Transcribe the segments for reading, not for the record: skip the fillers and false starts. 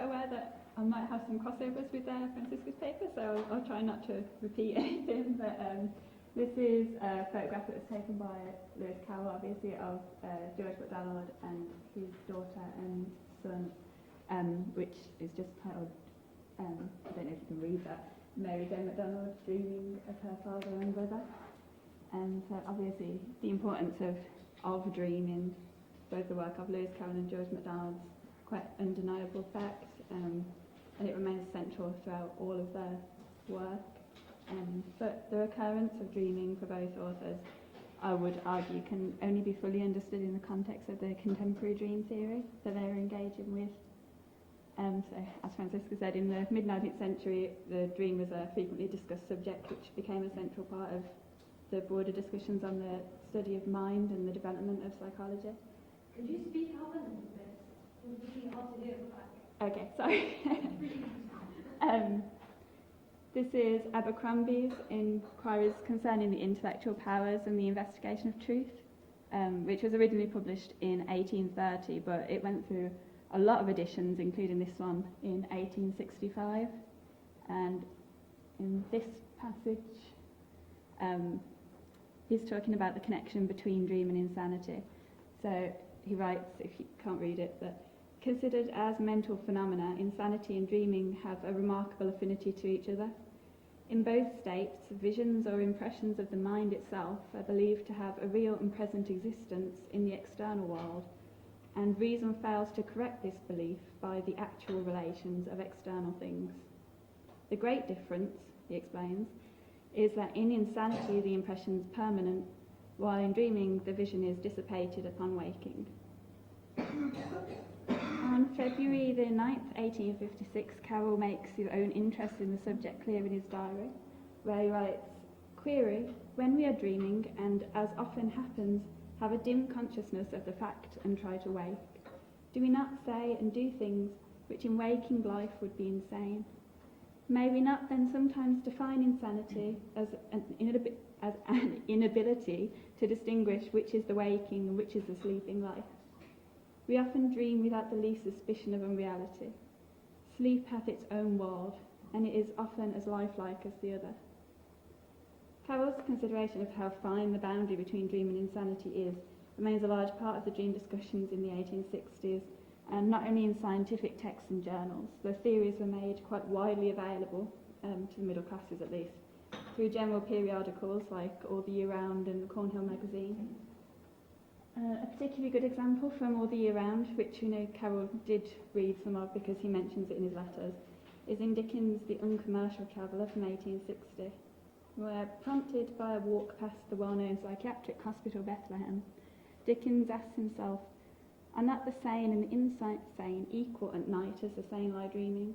quite aware that I might have some crossovers with Francisca's paper, so I'll try not to repeat anything. But this is a photograph that was taken by Lewis Carroll, obviously, of George MacDonald and his daughter and son, which is just titled, I don't know if you can read that, Mary Jane MacDonald dreaming of her father and brother. And so obviously the importance of dreaming, both the work of Lewis Carroll and George MacDonald's quite undeniable fact, and it remains central throughout all of their work. But the recurrence of dreaming for both authors, I would argue, can only be fully understood in the context of the contemporary dream theory that they're engaging with. So, as Francisca said, in the mid-19th century, the dream was a frequently discussed subject which became a central part of the broader discussions on the study of mind and the development of psychology. Could you speak up a little bit? It's really hard to hear at the back. Okay, sorry. This is Abercrombie's Inquiries Concerning the Intellectual Powers and the Investigation of Truth, which was originally published in 1830, but it went through a lot of editions, including this one in 1865. And in this passage, he's talking about the connection between dream and insanity. So he writes, if you can't read it, that considered as mental phenomena, insanity and dreaming have a remarkable affinity to each other. In both states, visions or impressions of the mind itself are believed to have a real and present existence in the external world, and reason fails to correct this belief by the actual relations of external things. The great difference, he explains, is that in insanity the impression is permanent, while in dreaming the vision is dissipated upon waking. On February the 9th, 1856, Carroll makes his own interest in the subject clear in his diary, where he writes, "Query, when we are dreaming, and as often happens, have a dim consciousness of the fact and try to wake, do we not say and do things which in waking life would be insane? May we not then sometimes define insanity as an inability to distinguish which is the waking and which is the sleeping life? We often dream without the least suspicion of unreality. Sleep hath its own world, and it is often as lifelike as the other." Carroll's consideration of how fine the boundary between dream and insanity is remains a large part of the dream discussions in the 1860s, and not only in scientific texts and journals. The theories were made quite widely available, to the middle classes at least, through general periodicals like All the Year Round and the Cornhill magazine. A particularly good example from All the Year Round, which we know Carroll did read some of because he mentions it in his letters, is in Dickens' The Uncommercial Traveller from 1860, where, prompted by a walk past the well-known psychiatric hospital Bethlehem, Dickens asks himself, "Are not the sane and the insane equal at night as the sane lie dreaming?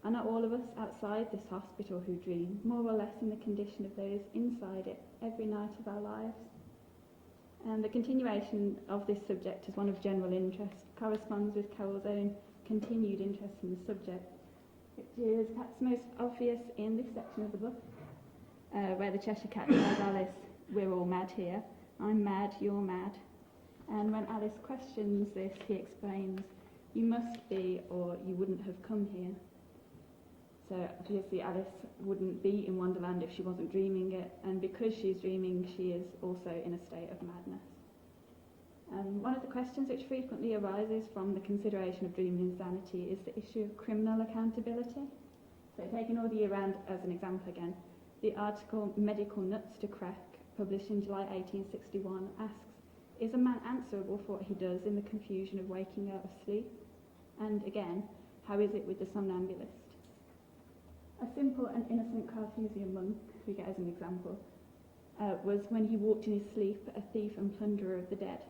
Are not all of us outside this hospital who dream, more or less in the condition of those inside it every night of our lives?" And the continuation of this subject as one of general interest corresponds with Carroll's own continued interest in the subject, which is perhaps most obvious in this section of the book, where the Cheshire Cat tells Alice, "We're all mad here. I'm mad, you're mad." And when Alice questions this, he explains, "You must be, or you wouldn't have come here." So obviously Alice wouldn't be in Wonderland if she wasn't dreaming it, and because she's dreaming, she is also in a state of madness. One of the questions which frequently arises from the consideration of dream and insanity is the issue of criminal accountability. So taking All the Year Round as an example again, the article Medical Nuts to Crack, published in July 1861, asks, "Is a man answerable for what he does in the confusion of waking out of sleep?" And again, how is it with the somnambulist? A simple and innocent Carthusian monk, we get as an example, was when he walked in his sleep a thief and plunderer of the dead.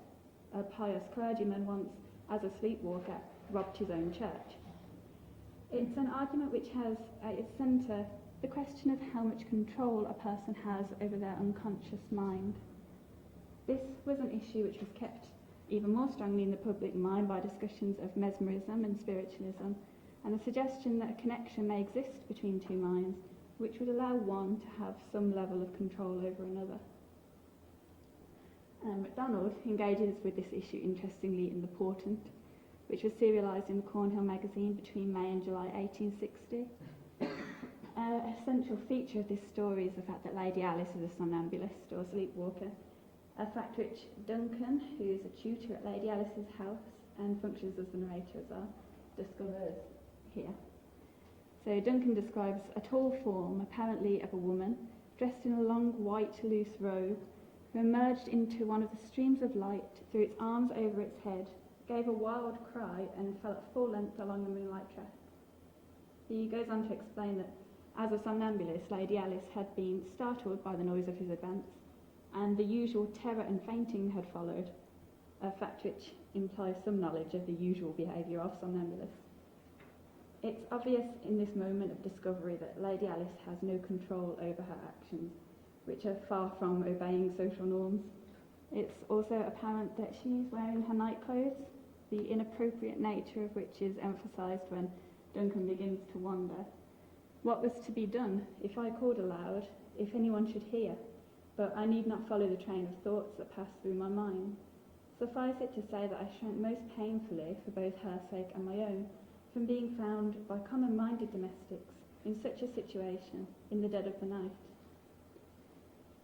A pious clergyman once, as a sleepwalker, robbed his own church. It's an argument which has at its centre the question of how much control a person has over their unconscious mind. This was an issue which was kept even more strongly in the public mind by discussions of mesmerism and spiritualism, and the suggestion that a connection may exist between two minds, which would allow one to have some level of control over another. MacDonald engages with this issue interestingly in The Portent, which was serialised in the Cornhill magazine between May and July 1860. An essential feature of this story is the fact that Lady Alice is a somnambulist or sleepwalker, a fact which Duncan, who is a tutor at Lady Alice's house and functions as the narrator as well, discovers here. So Duncan describes a tall form, apparently of a woman, dressed in a long white loose robe, who emerged into one of the streams of light, threw its arms over its head, gave a wild cry and fell at full length along the moonlight track. He goes on to explain that as a somnambulist, Lady Alice had been startled by the noise of his advance, and the usual terror and fainting had followed, a fact which implies some knowledge of the usual behaviour of somnambulists. It's obvious in this moment of discovery that Lady Alice has no control over her actions, which are far from obeying social norms. It's also apparent that she's wearing her night clothes, the inappropriate nature of which is emphasised when Duncan begins to wonder. What was to be done if I called aloud, if anyone should hear? But I need not follow the train of thoughts that pass through my mind. Suffice it to say that I shrank most painfully, for both her sake and my own, from being found by common-minded domestics in such a situation in the dead of the night.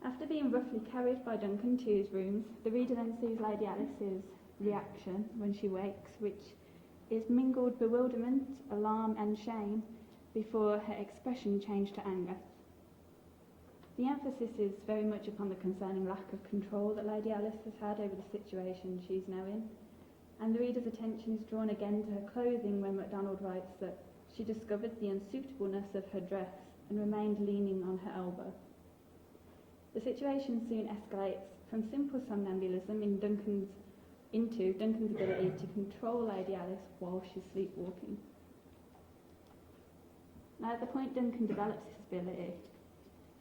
After being roughly carried by Duncan to his rooms, the reader then sees Lady Alice's reaction when she wakes, which is mingled bewilderment, alarm and shame, before her expression changed to anger. The emphasis is very much upon the concerning lack of control that Lady Alice has had over the situation she's now in, and the reader's attention is drawn again to her clothing when MacDonald writes that she discovered the unsuitableness of her dress and remained leaning on her elbow. The situation soon escalates from simple somnambulism into Duncan's ability to control Lady Alice while she's sleepwalking. Now, at the point Duncan develops his ability,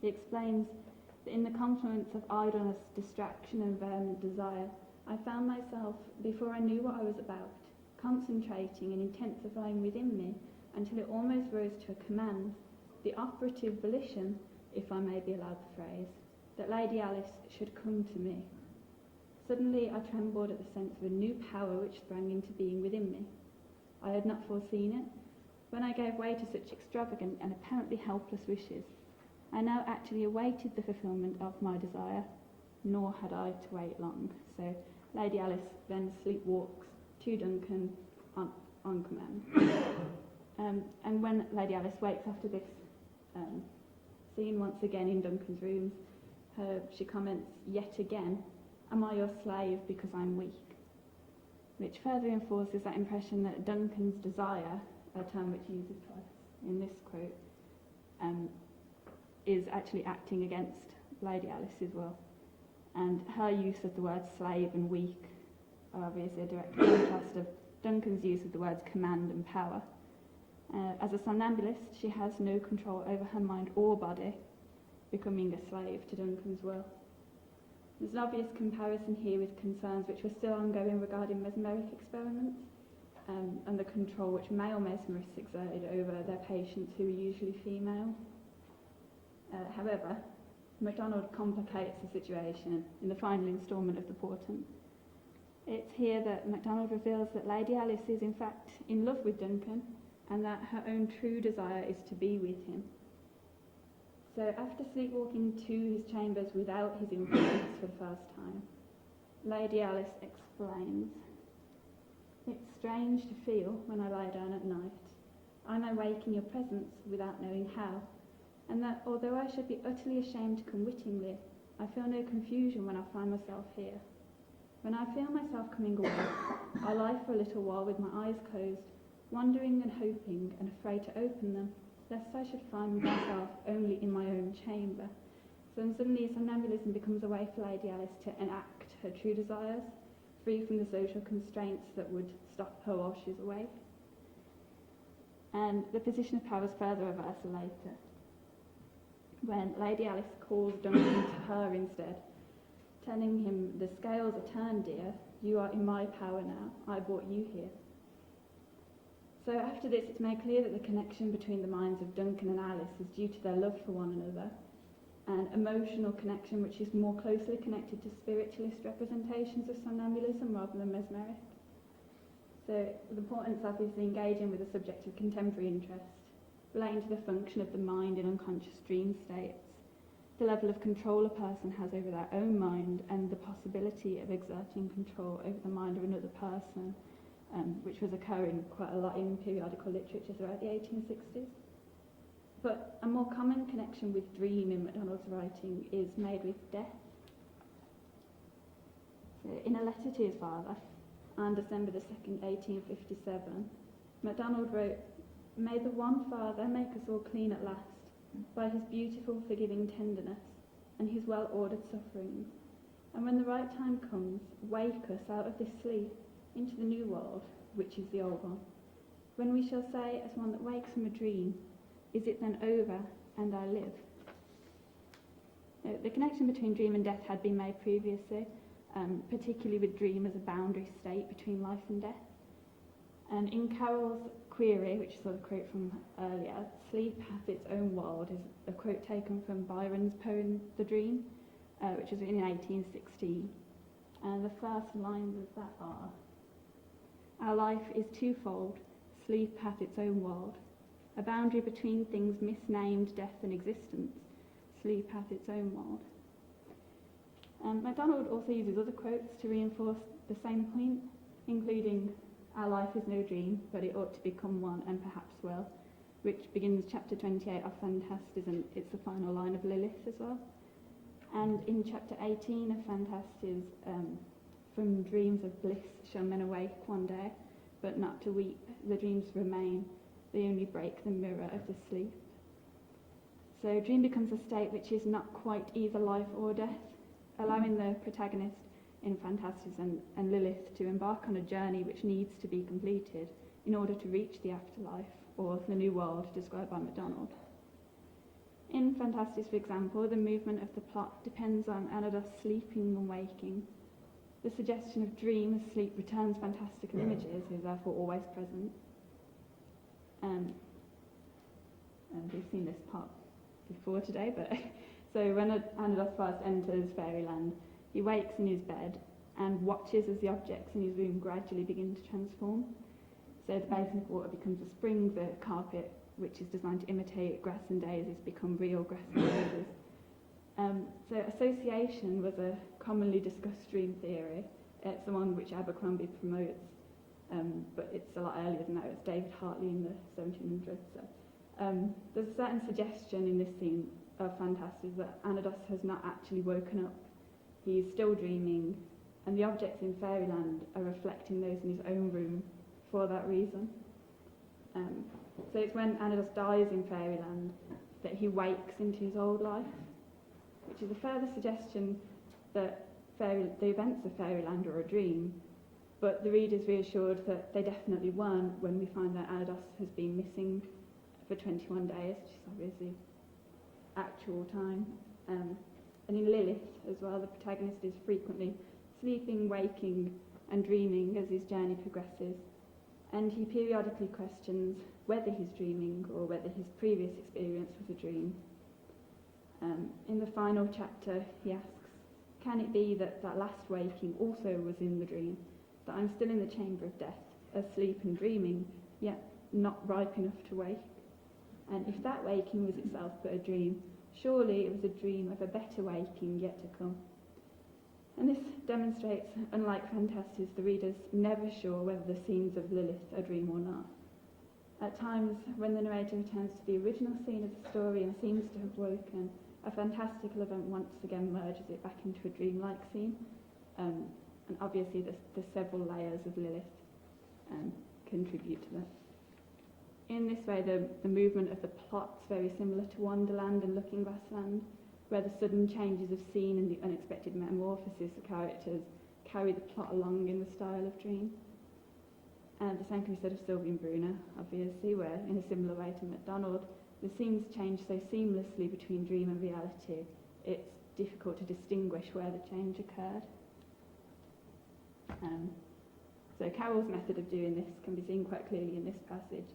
he explains that in the confluence of idleness, distraction and vehement desire, I found myself, before I knew what I was about, concentrating and intensifying within me until it almost rose to a command, the operative volition, if I may be allowed the phrase, that Lady Alice should come to me. Suddenly I trembled at the sense of a new power which sprang into being within me. I had not foreseen it. When I gave way to such extravagant and apparently helpless wishes, I now actually awaited the fulfilment of my desire, nor had I to wait long. So Lady Alice then sleepwalks to Duncan on command. And when Lady Alice wakes after this scene once again in Duncan's rooms, she comments yet again, "Am I your slave because I'm weak?" Which further enforces that impression that Duncan's desire, a term which he uses twice in this quote, is actually acting against Lady Alice as well. And her use of the words slave and weak are obviously a direct contrast of Duncan's use of the words command and power. As a somnambulist, she has no control over her mind or body, becoming a slave to Duncan's will. There's an obvious comparison here with concerns which were still ongoing regarding mesmeric experiments and the control which male mesmerists exerted over their patients who were usually female. However, MacDonald complicates the situation in the final instalment of the portent. It's here that MacDonald reveals that Lady Alice is in fact in love with Duncan and that her own true desire is to be with him. So after sleepwalking to his chambers without his influence for the first time, Lady Alice explains, "It's strange to feel when I lie down at night. I may wake in your presence without knowing how, and that although I should be utterly ashamed to come wittingly, I feel no confusion when I find myself here. When I feel myself coming away, I lie for a little while with my eyes closed, wondering and hoping and afraid to open them, lest I should find myself only in my own chamber." So then suddenly somnambulism becomes a way for Lady Alice to enact her true desires, free from the social constraints that would stop her while she's awake. And the position of power is further reversed later, when Lady Alice calls Duncan to her instead, telling him, "The scales are turned, dear. You are in my power now. I brought you here." So after this, it's made clear that the connection between the minds of Duncan and Alice is due to their love for one another, an emotional connection which is more closely connected to spiritualist representations of somnambulism rather than mesmeric. So the importance obviously engaging with a subject of contemporary interest, relating to the function of the mind in unconscious dream states, the level of control a person has over their own mind, and the possibility of exerting control over the mind of another person, which was occurring quite a lot in periodical literature throughout the 1860s. But a more common connection with dream in MacDonald's writing is made with death. So in a letter to his father, on December the 2nd, 1857, MacDonald wrote, "May the one Father make us all clean at last, by his beautiful forgiving tenderness and his well-ordered sufferings, and when the right time comes, wake us out of this sleep into the new world, which is the old one, when we shall say, as one that wakes from a dream, is it then over, and I live?" The connection between dream and death had been made previously, particularly with dream as a boundary state between life and death. And in Carroll's Query, which is a quote from earlier, "Sleep hath its own world," is a quote taken from Byron's poem The Dream, which was written in 1816. And the first lines of that are, "Our life is twofold, sleep hath its own world, a boundary between things misnamed death and existence, sleep hath its own world." MacDonald also uses other quotes to reinforce the same point, including, "Our life is no dream, but it ought to become one, and perhaps will," which begins chapter 28 of Phantastes, and it's the final line of Lilith as well. And in chapter 18 of Phantastes, "From dreams of bliss shall men awake one day, but not to weep, the dreams remain, they only break the mirror of the sleep." So dream becomes a state which is not quite either life or death, allowing the protagonist in Phantastes and Lilith to embark on a journey which needs to be completed in order to reach the afterlife, or the new world described by MacDonald. In Phantastes, for example, the movement of the plot depends on Anados sleeping and waking. The suggestion of dream as sleep returns fantastical images is therefore always present. And we've seen this part before today, but so when Anados first enters fairyland, he wakes in his bed and watches as the objects in his room gradually begin to transform. So the basin of water becomes a spring, the carpet, which is designed to imitate grass and daisies, become real grass and daisies. So association was a commonly discussed dream theory. It's the one which Abercrombie promotes, but it's a lot earlier than that. It's David Hartley in the 1700s. So there's a certain suggestion in this scene of Phantastes that Anados has not actually woken up. He's still dreaming, and the objects in fairyland are reflecting those in his own room for that reason. So it's when Anados dies in fairyland that he wakes into his old life, which is a further suggestion that the events of fairyland are a dream, but the reader's reassured that they definitely weren't when we find that Anados has been missing for 21 days, which is obviously actual time. And in Lilith as well, the protagonist is frequently sleeping, waking and dreaming as his journey progresses, and he periodically questions whether he's dreaming or whether his previous experience was a dream. In the final chapter, he asks, "Can it be that that last waking also was in the dream, that I'm still in the chamber of death, asleep and dreaming, yet not ripe enough to wake? And if that waking was itself but a dream, surely it was a dream of a better waking yet to come." And this demonstrates, unlike Phantastes, the reader's never sure whether the scenes of Lilith are dream or not. At times, when the narrator returns to the original scene of the story and seems to have woken, a fantastical event once again merges it back into a dreamlike scene. And obviously the several layers of Lilith contribute to that. In this way, the movement of the plot's very similar to Wonderland and Looking Glass Land, where the sudden changes of scene and the unexpected metamorphosis of characters carry the plot along in the style of dream. And the same can be said of Sylvie and Bruno, obviously, where, in a similar way to MacDonald, the scenes change so seamlessly between dream and reality, it's difficult to distinguish where the change occurred. So Carroll's method of doing this can be seen quite clearly in this passage,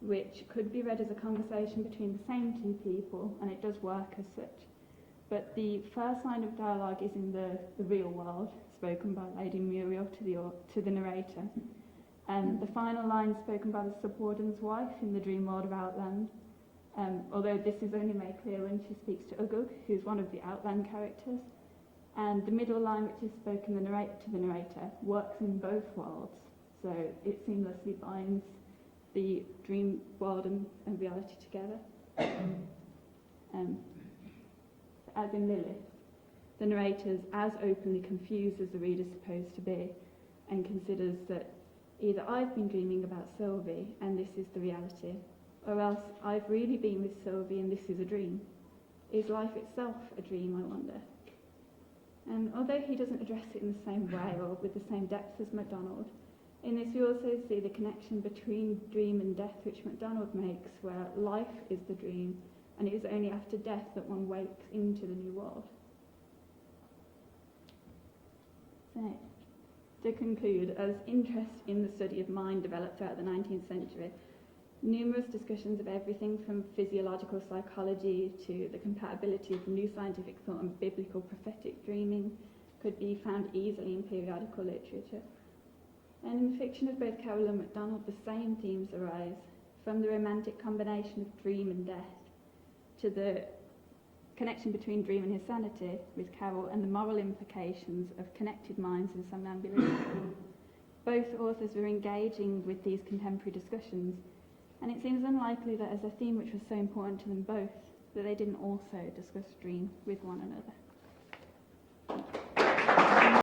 which could be read as a conversation between the same two people, and it does work as such. But the first line of dialogue is in the real world, spoken by Lady Muriel to the narrator. The final line spoken by the subwarden's wife in the dream world of Outland, although this is only made clear when she speaks to Ugug, who's one of the Outland characters. And the middle line, which is spoken to the narrator, works in both worlds, so it seamlessly binds the dream world and reality together. As in Lilith, the narrator is as openly confused as the reader is supposed to be, and considers that either I've been dreaming about Sylvie and this is the reality, or else I've really been with Sylvie and this is a dream. Is life itself a dream, I wonder? And although he doesn't address it in the same way or with the same depth as MacDonald, in this we also see the connection between dream and death which MacDonald makes, where life is the dream and it is only after death that one wakes into the new world. So, to conclude, as interest in the study of mind developed throughout the 19th century, numerous discussions of everything from physiological psychology to the compatibility of new scientific thought and biblical prophetic dreaming could be found easily in periodical literature. And in the fiction of both Carroll and MacDonald, the same themes arise, from the romantic combination of dream and death to the connection between dream and insanity with Carroll and the moral implications of connected minds and somnambulism. Both authors were engaging with these contemporary discussions, and it seems unlikely that as a theme which was so important to them both, that they didn't also discuss dream with one another.